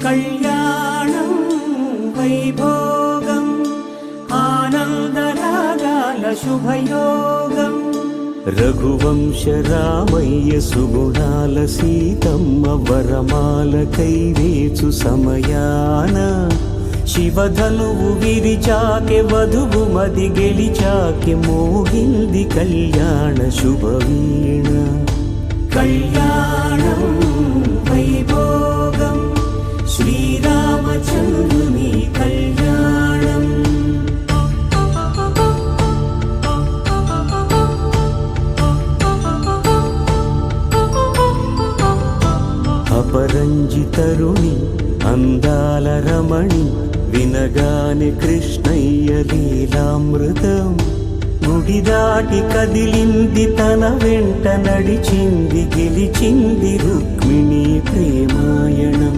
కళ్యాణం వైభోగం ఆనందరాగాల శుభయోగం రఘువంశ రామయ్య సుగుణాల సీతమ్మ వరమాల కైవేచు సమయాన శివధనువు విరిచాకె వధువు మది గెలిచాకె మోగింది కళ్యాణ శుభవీణ కళ్యాణం వైభోగం శ్రీరామచంద్రుని కళ్యాణం అపరంజి తరుణి అందాల రమణి వినగానే కృష్ణయ్య లీలామృతం గుడి దాటి కదిలింది తన వెంట నడిచింది గెలిచింది రుక్మిణి ప్రేమాయణం